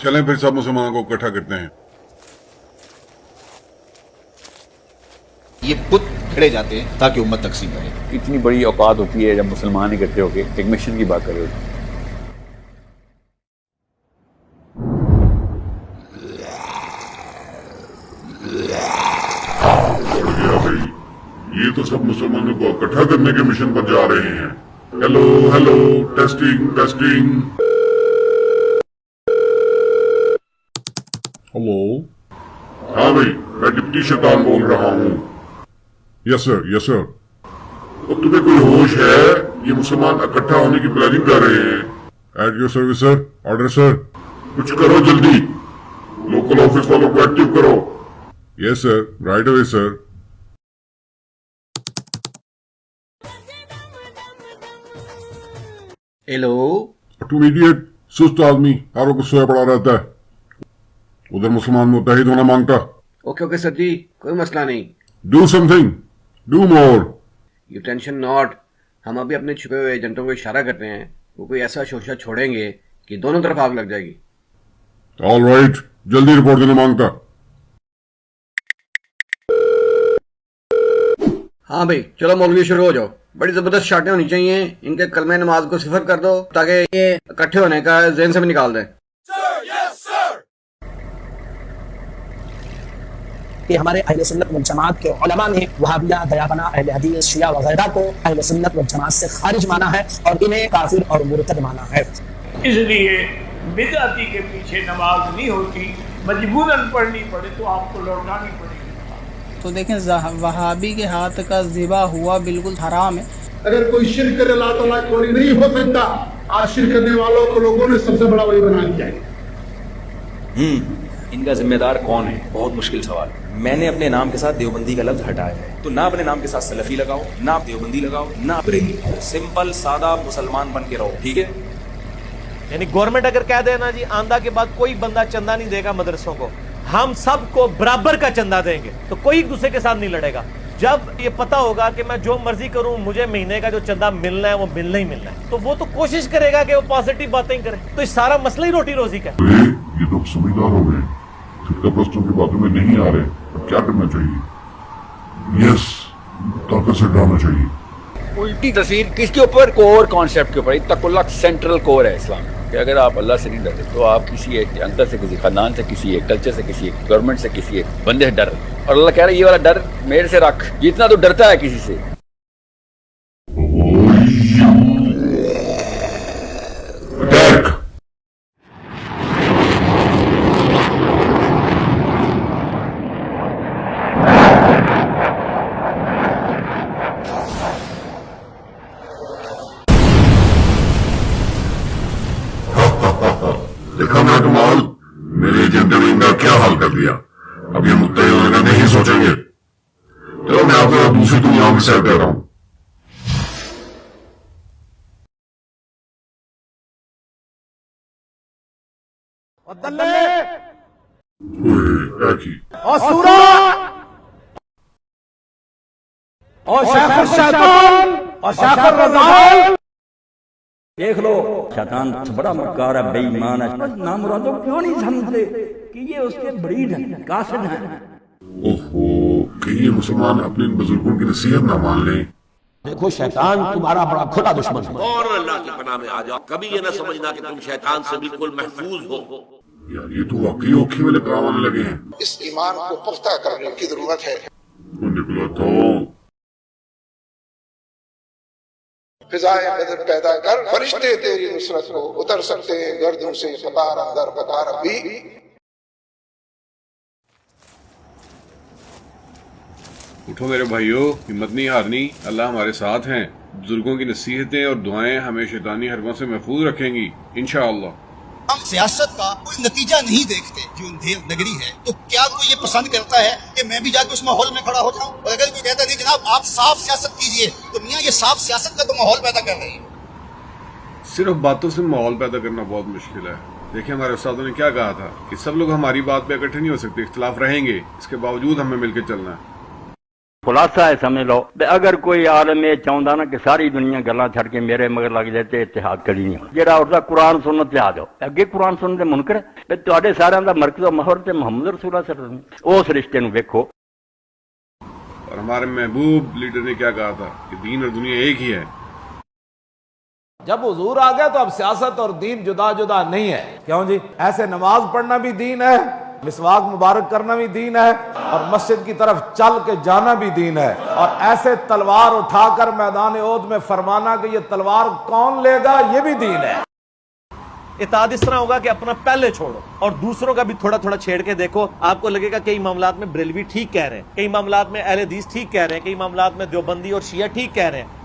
चलें फिर सब मुसलमानों को इकट्ठा करते हैं। ये बुत खड़े जाते हैं ताकि उम्मत तकसीम रहे। इतनी बड़ी औकात होती है जब मुसलमान इकट्ठे होकर एक मिशन की बात कर रहे होते हैं। ये तो सब मुसलमानों को इकट्ठा करने के मिशन पर जा रहे हैं। Hello hello, testing testing. Hello, हाँ भाई, मैं डिप्टी शैतान बोल रहा हूँ। Yes sir, yes sir. तो तुम्हें कोई होश है? ये मुसलमान इकट्ठा होने की प्लानिंग कर रहे हैं। At your service sir, order sir. कुछ करो जल्दी, लोकल ऑफिस वालों को एक्टिव करो। Yes sir, right away sir. Hello. तुम इडियट, सुस्त आदमी हर वक्त सोया पड़ा रहता है। उधर मुसलमान मुत्तहिद होना मांगता। ओके ओके सर जी, कोई मसला नहीं। Do something, do more. You tension not. हम अभी अपने छुपे हुए एजेंटों को इशारा करते हैं, वो कोई ऐसा शोशा छोड़ेंगे कि दोनों तरफ आग लग जाएगी। ऑल राइट, जल्दी रिपोर्ट देना मांगता। हाँ भाई चलो मौलवी शुरू हो जाओ। बड़ी जबरदस्त शाटें होनी चाहिए। इनके कलमे नमाज को सिफर कर दो ताकि ये इकट्ठे होने का ज़हन से भी निकाल दें। कि हमारे अहले सुन्नत वल जमात के उलमा ने वहाबिया, दयाबना, अहले हदीस, शिया वगैरह को अहले सुन्नत वल जमात से खारिज माना है और इन्हें काफिर और मुर्तद माना है। इसलिए बिदअती के पीछे नमाज नहीं होती, मजबूरन पढ़नी पड़े तो आपको लौटानी पड़ेगी। तो देखें वहाबी के हाथ का ज़िबा हुआ बिल्कुल हराम है। अगर कोई शिरक करे अल्लाह ताला की वली नहीं हो सकता। आज शिरक करने वालों को लोगों ने सबसे बड़ा वली बना दिया है। इनका जिम्मेदार कौन है? बहुत मुश्किल सवाल। मैंने अपने नाम के साथ देवबंदी का लफ्ज हटाया है, तो ना अपने नाम के साथ सलफी लगाओ, ना आप देवबंदी लगाओ, ना बरेली। सिंपल सादा मुसलमान बन के रहो, ठीक है? यानी गवर्नमेंट अगर कह देना जी आंदा के बाद कोई बंदा चंदा नहीं देगा मदरसों को, हम सबको बराबर का चंदा देंगे, तो कोई एक दूसरे के साथ नहीं लड़ेगा। जब ये पता होगा कि मैं जो मर्जी करूं मुझे महीने का जो चंदा मिलना है वो मिलना ही मिलना है, तो वो तो कोशिश करेगा कि वो पॉजिटिव बातें करे। तो इस सारा मसला ही रोटी रोजी का। ये तो समझदार हो गए, फिरका परस्तों की बातों में नहीं आ रहे। अब क्या करना चाहिए? यस, ताकत से डालना चाहिए। उल्टी तस्वीर किसके ऊपर? कोर कॉन्सेप्ट के ऊपर। इत्तकुल्लाह सेंट्रल कोर है इस्लाम कि अगर आप अल्लाह से नहीं डरते तो आप किसी एक अंतर से, किसी खानदान से, किसी एक कल्चर से, किसी एक गवर्नमेंट से, किसी एक बंदे से डर। और अल्लाह कह रहा है ये वाला डर मेरे से रख, जितना तो डरता है किसी से। देखा ना कमाल, मेरे एजेंट ने इनका क्या हाल कर दिया। अब ये मुत्तहिद होने का नहीं सोचेंगे। चलो मैं आपको दूसरी दुनिया में सैर कर रहा हूँ। देख लो, शैतान बड़ा मक्कार है, बेईमान है। नामुरादों क्यों नहीं समझते कि ये उसके बरीड हैं, कासिद हैं। ओहो, कि ये मुसलमान अपने इन बुजुर्गों की नसीहत ना मान लें। देखो शैतान तुम्हारा बड़ा खुदा दुश्मन है। और अल्लाह की पनाह में आ जाओ। कभी ये ना समझना कि तुम शैतान से बिल्कुल महफूज हो। यार ये तो वाकई औखी वाले काम आने लगे हैं। इस ईमान को पुख्ता करने की जरूरत है। निकला तो फिजाए बदर पैदा कर, फरिश्ते तेरी नुसरत को उतर सकते हैं गर्दों से कतार अंदर कतार भी। उठो मेरे भाइयों, हिम्मत नहीं हारनी। अल्लाह हमारे साथ हैं। बुजुर्गों की नसीहतें और दुआएं हमें शैतानी हरबों से महफूज रखेंगी इंशाअल्लाह। हम सियासत का कोई नतीजा नहीं देखते। जो अंधेर नगरी है, तो क्या कोई ये पसंद करता है कि मैं भी जाकर उस माहौल में खड़ा हो जाऊं? और अगर कोई कहता नहीं जनाब आप साफ सियासत कीजिए, तो मियां ये साफ सियासत का तो माहौल पैदा कर रहे हैं। सिर्फ बातों से माहौल पैदा करना बहुत मुश्किल है। देखिए हमारे उस्तादों ने क्या कहा था कि सब लोग हमारी बात पे इकट्ठे नहीं हो सकते, इख्तिलाफ रहेंगे, इसके बावजूद हमें मिलकर चलना है। खुलासा है समझ लो भी अगर कोई आलम ये चाहता ना कि सारी दुनिया गल्लां छड़ के मेरे मगर लग जाए तो इतिहाद कभी नहीं होना जेड़ा उसका कुरान सुन्नत याद हो अगे कुरान सुनन दे मुनकर भी तुहाडे सारियां दा मरकज़ महवर ते मुहम्मद रसूलुल्लाह सल्लल्लाहु अलैहि वसल्लम उस रिश्ते नूं वेखो। और हमारे महबूब लीडर ने क्या कहा था कि दीन और दुनिया एक ही है। जब हुजूर आ गया तो अब सियासत और दीन जुदा जुदा नहीं है। क्यों जी? ऐसे नमाज पढ़ना भी दीन है, मिसवाक मुबारक करना भी दीन है, और मस्जिद की तरफ चल के जाना भी दीन है, और ऐसे तलवार उठाकर मैदान ओद में फरमाना कि ये तलवार कौन लेगा ये भी दीन है। इताद इस तरह होगा कि अपना पहले छोड़ो और दूसरों का भी थोड़ा थोड़ा छेड़ के देखो, आपको लगेगा कई मामलात में बरेलवी ठीक कह रहे हैं, कई मामलात में अहले हदीस ठीक कह रहे हैं, कई मामलात में देवबंदी और शिया ठीक कह रहे हैं।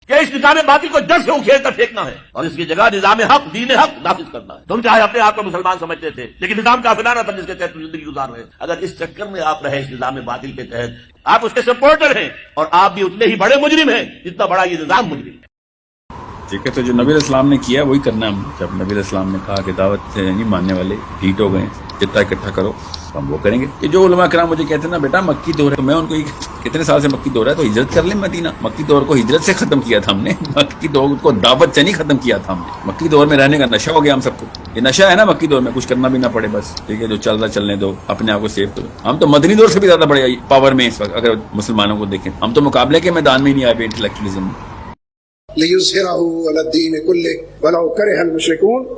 कि इस निजाम बातिल को जड़ से उखेड़ कर फेंकना है और इसकी जगह निजाम हक दीन हक नाफिज करना है। तुम चाहे अपने आप को मुसलमान समझते थे लेकिन निजाम काफिराना था जिसके तहत जिंदगी गुजार रहे। अगर इस चक्कर में आप रहे इस निजाम बातिल के तहत, आप उसके सपोर्टर हैं और आप भी उतने ही बड़े मुजरिम हैं जितना बड़ा ये निजाम मुजरिम है। ठीक है, तो जो नबी इस्लाम ने किया वही करना है। जब नबी इस्लाम ने कहा कि दावत नहीं मानने वाले हीट हो गए, जितना इकट्ठा करो हम वो करेंगे। कि जो उलमा कराम मुझे कहते हैं ना बेटा मक्की दौर है, तो मैं उनको कितने साल से मक्की दौर है तो हिजरत कर ले मदीना। मक्की दौर को हिजरत से खत्म किया था हमने, मक्की दौर को दावत से नहीं खत्म किया था हमने। मक्की दौर में रहने का नशा हो गया हम सबको, ये नशा है ना मक्की दौर में, कुछ करना भी ना पड़े बस, ठीक है, जो चल रहा चलने दो, अपने आप को सेव करो। हम तो मदनी दौर से भी ज्यादा बड़े पावर में इस वक्त अगर मुसलमानों को देखें, हम तो मुकाबले के मैदान में ही नहीं आए इंटेलेक्चुअलिज्म में। लियुज़हिरहु अला दीन कुल्लिहि वलौ करिहल मुशरिकून।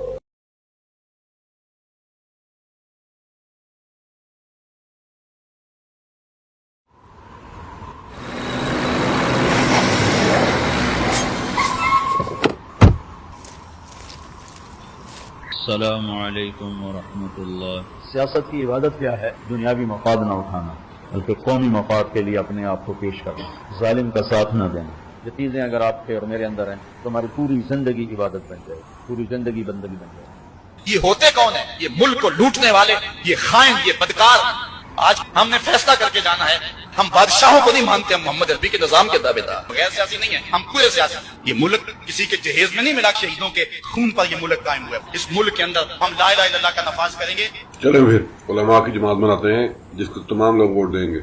अस्सलामु अलैकुम वरहमतुल्लाह। सियासत की इबादत क्या है? दुनियावी मफाद न उठाना बल्कि कौमी मफाद के लिए अपने आप को पेश करना, जालिम का साथ न देना। ये चीज़ें अगर आपके और मेरे अंदर हैं तो हमारी पूरी जिंदगी इबादत बन जाएगी, पूरी जिंदगी बंदगी बन जाएगी। ये होते कौन है? ये मुल्क को लूटने वाले, ये खाइन, ये बदकार। आज हमने फैसला करके जाना है, हम बादशाहों को नहीं मानते, हम मोहम्मद अरबी के निजाम के दावेदार, गैर सियासी नहीं है, हम पूरे सियासी। ये मुल्क किसी के जहेज में नहीं मिला, शहीदों के खून पर ये मुल्क कायम हुआ है। इस मुल्क के अंदर हम ला इलाहा इल्लल्लाह का नफाज करेंगे। चलो फिर उलमा की जमात बनाते हैं जिसको तमाम लोग वोट देंगे।